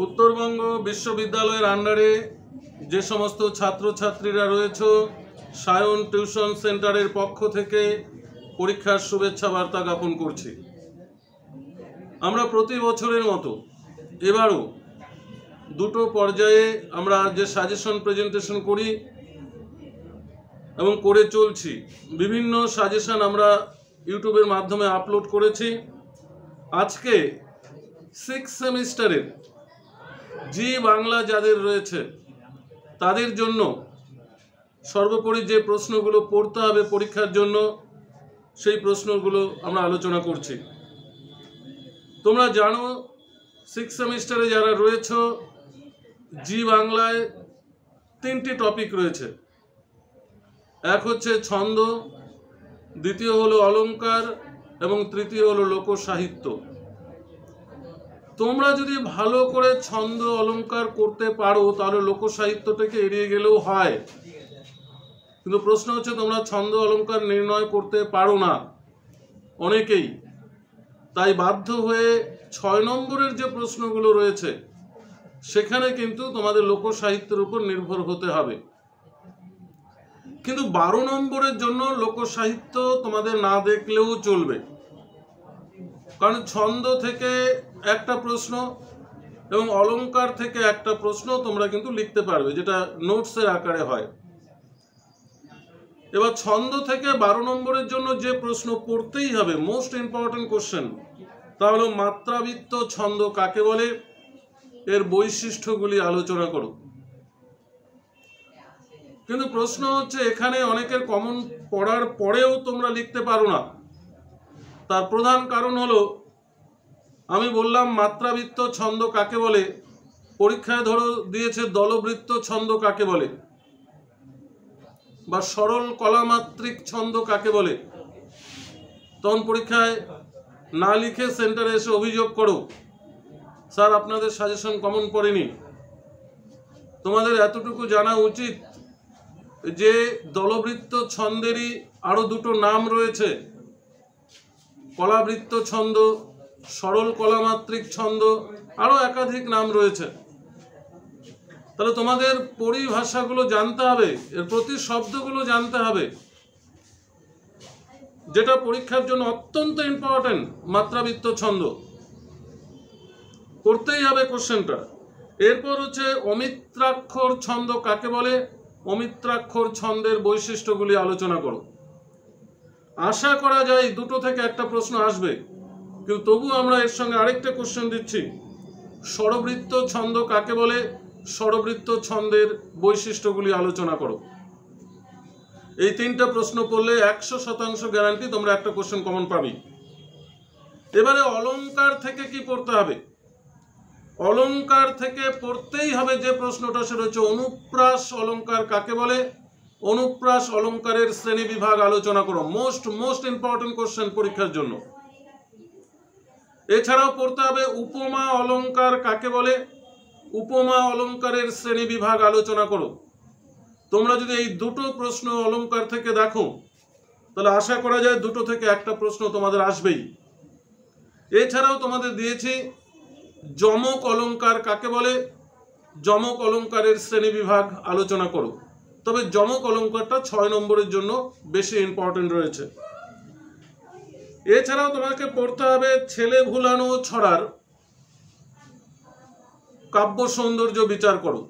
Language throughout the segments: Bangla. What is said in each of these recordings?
उत्तरबंग विश्वविद्यालয়ের আন্ডারে যে সমস্ত ছাত্রছাত্রীরা রয়েছে সায়ন টিউশন সেন্টারের পক্ষ থেকে পরীক্ষার শুভেচ্ছা বার্তা জ্ঞাপন করছি। আমরা প্রতি বছরের মতো এবারও দুটো পর্যায়ে আমরা যে সাজেশন প্রেজেন্টেশন করি এবং করে চলছি, বিভিন্ন সাজেশন আমরা ইউটিউবের মাধ্যমে আপলোড করেছি। আজকে 6 সেমিস্টারের জি বাংলা যাদের রয়েছে তাদের জন্য সর্বোপরি যে প্রশ্নগুলো পড়তে হবে পরীক্ষার জন্য সেই প্রশ্নগুলো আমরা আলোচনা করছি। তোমরা জানো 6 সেমিস্টারে যারা রয়েছে জি বাংলায় 3টি টপিক রয়েছে। এক হচ্ছে ছন্দ, দ্বিতীয় হলো অলংকার এবং তৃতীয় হলো লোকসাহিত্য। তোমরা যদি ভালো করে ছন্দ অলংকার করতে পারো তাহলে লোকসাহিত্যটাকে এড়িয়ে গেলেও হয়, কিন্তু প্রশ্ন হচ্ছে তোমরা ছন্দ অলংকার নির্ণয় করতে পারো না অনেকেই, তাই বাধ্য হয়ে 6 নম্বরের যে প্রশ্নগুলো রয়েছে সেখানে কিন্তু তোমাদের লোকসাহিত্যের উপর নির্ভর হতে হবে। কিন্তু 12 নম্বরের জন্য লোকসাহিত্য তোমাদের না দেখলেও চলবে, কারণ ছন্দ থেকে একটা প্রশ্ন এবং অলংকার থেকে একটা প্রশ্ন তোমরা কিন্তু লিখতে পারবে, যেটা নোটসের আকারে হয়। এবার ছন্দ থেকে 12 নম্বরের জন্য যে প্রশ্ন পড়তেই হবে, মোস্ট ইম্পর্টেন্ট কোশ্চেন, তা হলো মাত্রাবৃত্ত ছন্দ কাকে বলে, এর বৈশিষ্ট্যগুলি আলোচনা করো। কিন্তু প্রশ্ন হচ্ছে এখানে অনেকের কমন পড়ার পরেও তোমরা লিখতে পারো না। তার প্রধান কারণ হলো, আমি বললাম মাত্রাবৃত্ত ছন্দ কাকে বলে, পরীক্ষায় ধরো দিয়েছে দলবৃত্ত ছন্দ কাকে বলে বা সরল কলামাত্রিক ছন্দ কাকে বলে, তখন পরীক্ষায় না লিখে সেন্টারে এসে অভিযোগ করো, স্যার আপনাদের সাজেশন কমন পড়েনি। তোমাদের এতটুকু জানা উচিত যে দলবৃত্ত ছন্দেরই আরো দুটো নাম রয়েছে, কলাবৃত্ত ছন্দ, সরল কলামাত্রিক ছন্দ, আরো একাধিক নাম রয়েছে। তাহলে তোমাদের পরিভাষাগুলো জানতে হবে, এর প্রতি শব্দগুলো জানতে হবে, যেটা পরীক্ষার জন্য অত্যন্ত ইম্পর্টেন্ট। মাত্রাবৃত্ত ছন্দ করতেই হবে কোশ্চেনটা। এরপর হচ্ছে অমিত্রাক্ষর ছন্দ কাকে বলে, অমিত্রাক্ষর ছন্দের বৈশিষ্ট্যগুলি আলোচনা করো। আশা করা যায় দুটো থেকে একটা প্রশ্ন আসবে, কিন্তু তবু আমরা এর সঙ্গে আরেকটা কোশ্চেন দিচ্ছি, স্বরবৃত্ত ছন্দ কাকে বলে, স্বরবৃত্ত ছন্দের বৈশিষ্ট্যগুলি আলোচনা করো। এই 3টা প্রশ্ন পড়লে 100% গ্যারান্টি তোমরা একটা কোশ্চেন কমন পাবে। এবারে অলংকার থেকে কি পড়তে হবে, অলংকার থেকে পড়তেই হবে যে প্রশ্নটা, সেটা হচ্ছে অনুপ্রাস অলংকার কাকে বলে, অনুপ্রাস অলংকারের শ্রেণী বিভাগ আলোচনা করো। মোস্ট ইম্পর্টেন্ট কোশ্চেন পরীক্ষার জন্য। এছাড়াও পড়তে হবে উপমা অলংকার কাকে বলে, উপমা অলংকারের শ্রেণী বিভাগ আলোচনা করো। তোমরা যদি এই দুটো প্রশ্ন অলংকার থেকে দেখো তাহলে আশা করা যায় দুটো থেকে একটা প্রশ্ন তোমাদের আসবেই। এছাড়াও তোমাদের দিয়েছি যমক অলংকার কাকে বলে, যমক অলংকারের শ্রেণী বিভাগ আলোচনা করো। তবে যমক অলংকারটা 6 নম্বরের জন্য বেশি ইম্পর্টেন্ট রয়েছে। এছাড়াও তোমাকে পড়তে হবে ছেলে ভুলানো ছড়ার কাব্য সৌন্দর্য বিচার করো।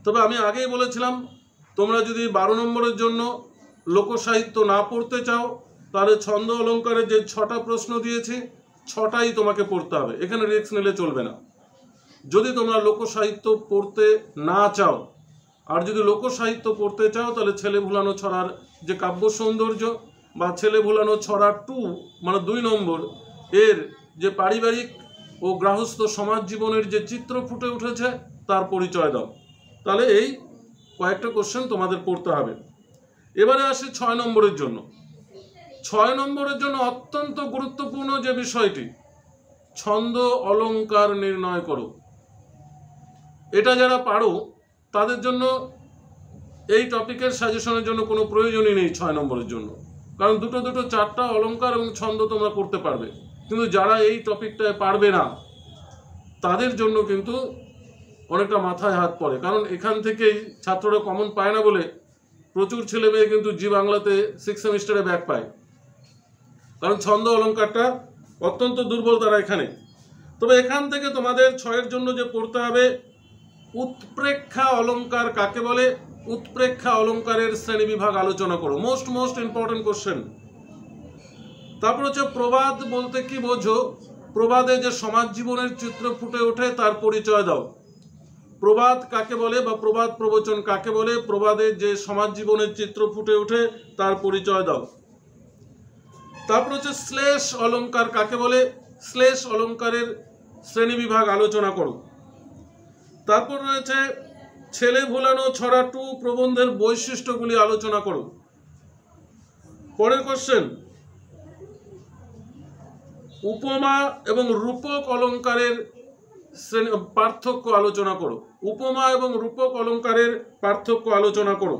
তবে আমি আগেই বলেছিলাম, তোমরা যদি 12 নম্বরের জন্য লোকসাহিত্য না পড়তে চাও তাহলে ছন্দ অলংকারের যে 6টা প্রশ্ন দিয়েছি 6টাই তোমাকে পড়তে হবে, এখানে রিস্ক নিলে চলবে না। যদি তোমরা লোকসাহিত্য পড়তে না চাও, আর যদি লোকসাহিত্য পড়তে চাও তাহলে ছেলে ভুলানো ছড়ার যে কাব্য সৌন্দর্য বা ছেলে ভুলানো ছড়া 2 মানে 2 নম্বর, এর যে পারিবারিক ও গৃহস্থ সমাজ জীবনের যে চিত্র ফুটে উঠেছে তার পরিচয় দাও। তাহলে এই কয়েকটা কোশ্চেন তোমাদের পড়তে হবে। এবারে আসি 6 নম্বরের জন্য। 6 নম্বরের জন্য অত্যন্ত গুরুত্বপূর্ণ যে বিষয়টি, ছন্দ অলংকার নির্ণয় করো। এটা যারা পারো তাদের জন্য এই টপিকের সাজেশনের জন্য কোনো প্রয়োজনই নেই 6 নম্বরের জন্য, কারণ দুটো 4টা অলংকার এবং ছন্দ তোমরা করতে পারবে। কিন্তু যারা এই টপিকটায় পারবে না তাদের জন্য কিন্তু অনেকটা মাথায় হাত পড়ে, কারণ এখান থেকেই ছাত্ররা কমন পায় না বলে প্রচুর ছেলে মেয়ে কিন্তু জি বাংলাতে 6 সেমিস্টারে ব্যাক পায়, কারণ ছন্দ অলঙ্কারটা অত্যন্ত দুর্বল তারা এখানে। তবে এখান থেকে তোমাদের 6-এর জন্য যে পড়তে হবে, উৎপ্রেক্ষা অলঙ্কার কাকে বলে, উৎপ্রেক্ষা অলঙ্কারের শ্রেণী বিভাগ আলোচনা করো। Most important question. তারপর হচ্ছে প্রবাদ বলতে কি বোঝো, প্রবাদে যে সমাজ জীবনের চিত্র ফুটে ওঠে তার পরিচয় দাও। প্রবাদ কাকে বলে বা প্রবাদ প্রবচন কাকে বলে, প্রবাদে যে সমাজ জীবনের চিত্র ফুটে ওঠে তার পরিচয় দাও। তারপর হচ্ছে শ্লেষ অলঙ্কার কাকে বলে, শ্লেষ অলঙ্কারের শ্রেণী বিভাগ আলোচনা করো। তারপর রয়েছে ছেলে ভোলানো ছড়া 2 প্রবন্ধের বৈশিষ্ট্যগুলি আলোচনা করো। পরের কোশ্চেন, উপমা এবং রূপক অলঙ্কারের পার্থক্য আলোচনা করো। উপমা এবং রূপক অলঙ্কারের পার্থক্য আলোচনা করো।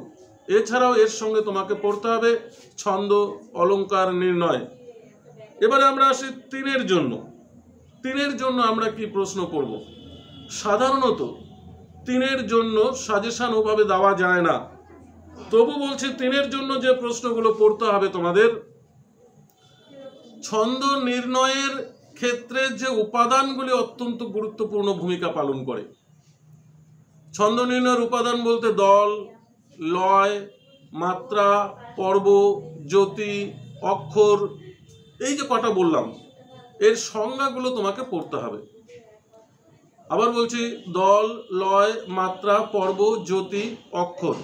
এছাড়াও এর সঙ্গে তোমাকে পড়তে হবে ছন্দ অলঙ্কার নির্ণয়। এবারে আমরা আসি 3-এর জন্য। 3-এর জন্য আমরা কি প্রশ্ন করব? সাধারণত 3-এর জন্য সাজেশন ওভাবে দেওয়া যায় না, তবু বলছি 3-এর জন্য যে প্রশ্নগুলো পড়তে হবে তোমাদের, ছন্দ নির্ণয়ের ক্ষেত্রে যে উপাদানগুলি অত্যন্ত গুরুত্বপূর্ণ ভূমিকা পালন করে। ছন্দ নির্ণয়ের উপাদান বলতে দল, লয়, মাত্রা, পর্ব, জ্যোতি, অক্ষর, এই যে কটা বললাম এর সংজ্ঞাগুলো তোমাকে পড়তে হবে। আবার বলছি, দল, লয়, মাত্রা, পর্ব, জ্যোতি, অক্ষর।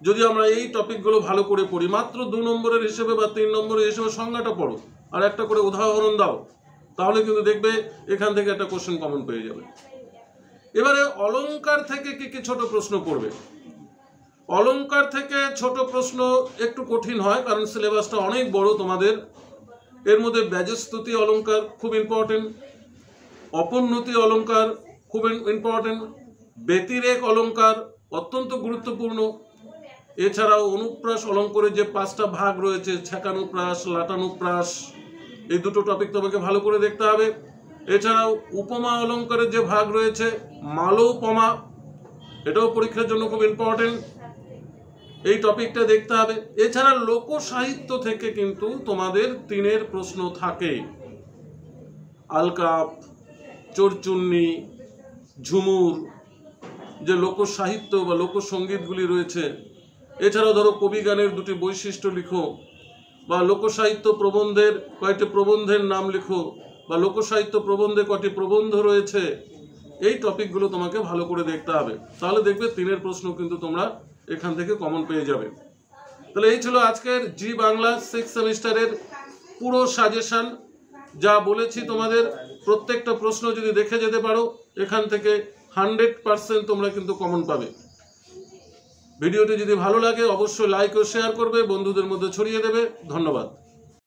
যদি আমরা এই টপিকগুলো ভালো করে পড়ি, মাত্র 2 নম্বরের হিসেবে বা 3 নম্বরের হিসেবে সংজ্ঞাটা পড়ো আর একটা করে উদাহরণ দাও, তাহলে কিন্তু দেখবে এখান থেকে একটা কোশ্চেন কমন পেয়ে যাবে। এবারে অলঙ্কার থেকে কি কি ছোট প্রশ্ন পড়বে। অলঙ্কার থেকে ছোট প্রশ্ন একটু কঠিন হয়, কারণ সিলেবাসটা অনেক বড় তোমাদের। এর মধ্যে ব্যজস্তুতি অলঙ্কার খুব ইম্পর্টেন্ট, অপোন্নতি অলঙ্কার খুব ইম্পর্টেন্ট, ব্যতিরেক অলঙ্কার অত্যন্ত গুরুত্বপূর্ণ। এছাড়াও অনুপ্রাস অলঙ্কারের যে 5টা ভাগ রয়েছে, ছেকানুপ্রাস, লাটানুপ্রাস, এই দুটো টপিক তোমাকে ভালো করে দেখতে হবে। এছাড়াও উপমা অলঙ্কারের যে ভাগ রয়েছে, মালোপমা, এটাও পরীক্ষার জন্য খুব ইম্পর্টেন্ট, এই টপিকটা দেখতে হবে। এছাড়া লোক সাহিত্য থেকে কিন্তু তোমাদের 3-এর প্রশ্ন থাকে, আলকাপ, চোরচুন্নি, ঝুমুর, যে লোক সাহিত্য বা লোকসঙ্গীতগুলি রয়েছে। এছাড়াও ধরো কবি গানের 2টি বৈশিষ্ট্য লিখো, বা লোকসাহিত্য প্রবন্ধের কয়েকটি প্রবন্ধের নাম লিখো, বা লোকসাহিত্য প্রবন্ধে কয়টি প্রবন্ধ রয়েছে। এই টপিকগুলো তোমাকে ভালো করে দেখতে হবে, তাহলে দেখবে 3-এর প্রশ্ন কিন্তু তোমরা এখান থেকে কমন পেয়ে যাবে। তাহলে এই ছিল আজকের জি বাংলা 6 সেমিস্টারের পুরো সাজেশন। যা বলেছি তোমাদের প্রত্যেকটা প্রশ্ন যদি দেখে যেতে পারো, এখান থেকে 100% তোমরা কিন্তু কমন পাবে। ভিডিওটি যদি ভালো লাগে অবশ্যই লাইক ও শেয়ার করবে, বন্ধুদের মধ্যে ছড়িয়ে দেবে। ধন্যবাদ।